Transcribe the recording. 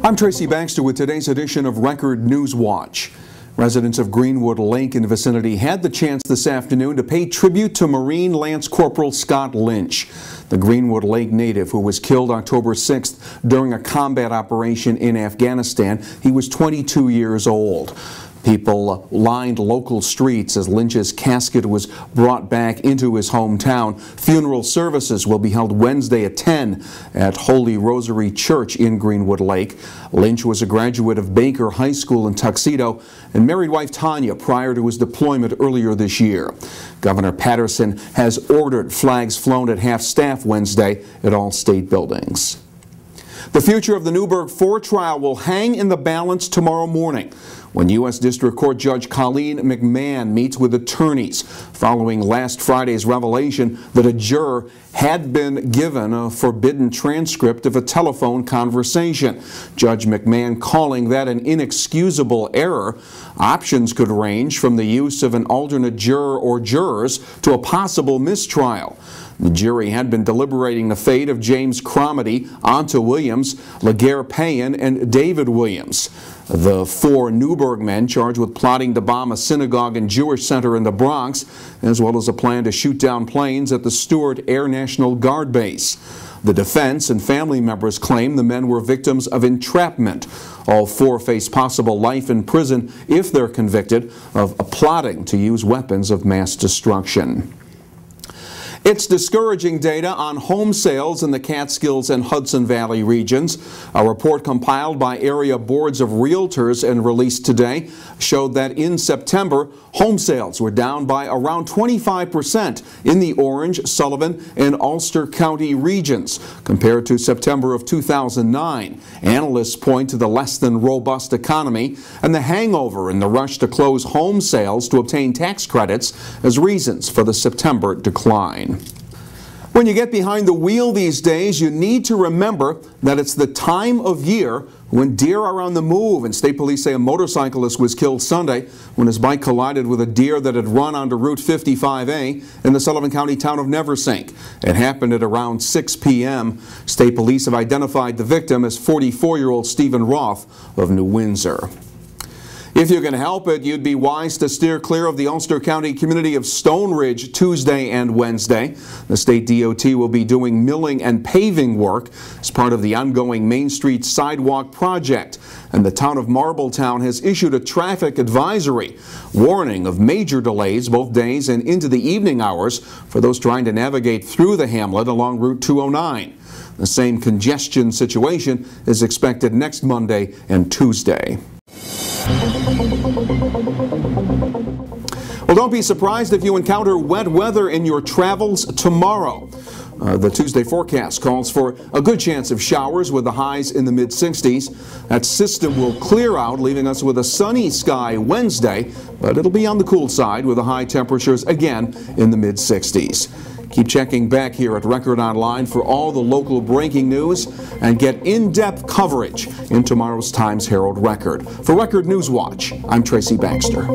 I'm Tracy Baxter with today's edition of Record Newswatch. Residents of Greenwood Lake and vicinity had the chance this afternoon to pay tribute to Marine Lance Corporal Scott Lynch, the Greenwood Lake native who was killed October 6th during a combat operation in Afghanistan. He was 22 years old. People lined local streets as Lynch's casket was brought back into his hometown. Funeral services will be held Wednesday at 10 at Holy Rosary Church in Greenwood Lake. Lynch was a graduate of Baker High School in Tuxedo and married wife Tanya prior to his deployment earlier this year. Governor Patterson has ordered flags flown at half-staff Wednesday at all state buildings. The future of the Newburgh Four trial will hang in the balance tomorrow morning when U.S. District Court Judge Colleen McMahon meets with attorneys following last Friday's revelation that a juror had been given a forbidden transcript of a telephone conversation. Judge McMahon calling that an inexcusable error. Options could range from the use of an alternate juror or jurors to a possible mistrial. The jury had been deliberating the fate of James Cromedy, Anta Williams, Laguerre Payan, and David Williams. The four Newburgh men charged with plotting to bomb a synagogue and Jewish center in the Bronx, as well as a plan to shoot down planes at the Stewart Air National Guard base. The defense and family members claim the men were victims of entrapment. All four face possible life in prison if they're convicted of plotting to use weapons of mass destruction. It's discouraging data on home sales in the Catskills and Hudson Valley regions. A report compiled by area boards of realtors and released today showed that in September, home sales were down by around 25% in the Orange, Sullivan, and Ulster County regions compared to September of 2009. Analysts point to the less than robust economy and the hangover in the rush to close home sales to obtain tax credits as reasons for the September decline. When you get behind the wheel these days, you need to remember that it's the time of year when deer are on the move, and state police say a motorcyclist was killed Sunday when his bike collided with a deer that had run onto Route 55A in the Sullivan County town of Neversink. It happened at around 6 p.m. State police have identified the victim as 44-year-old Stephen Roth of New Windsor. If you can help it, you'd be wise to steer clear of the Ulster County community of Stone Ridge Tuesday and Wednesday. The state DOT will be doing milling and paving work as part of the ongoing Main Street Sidewalk project. And the town of Marbletown has issued a traffic advisory warning of major delays both days and into the evening hours for those trying to navigate through the hamlet along Route 209. The same congestion situation is expected next Monday and Tuesday. Well, don't be surprised if you encounter wet weather in your travels tomorrow. The Tuesday forecast calls for a good chance of showers with the highs in the mid-60s. That system will clear out, leaving us with a sunny sky Wednesday, but it'll be on the cool side with the high temperatures again in the mid-60s. Keep checking back here at Record Online for all the local breaking news and get in-depth coverage in tomorrow's Times-Herald Record. For Record Newswatch, I'm Tracy Baxter.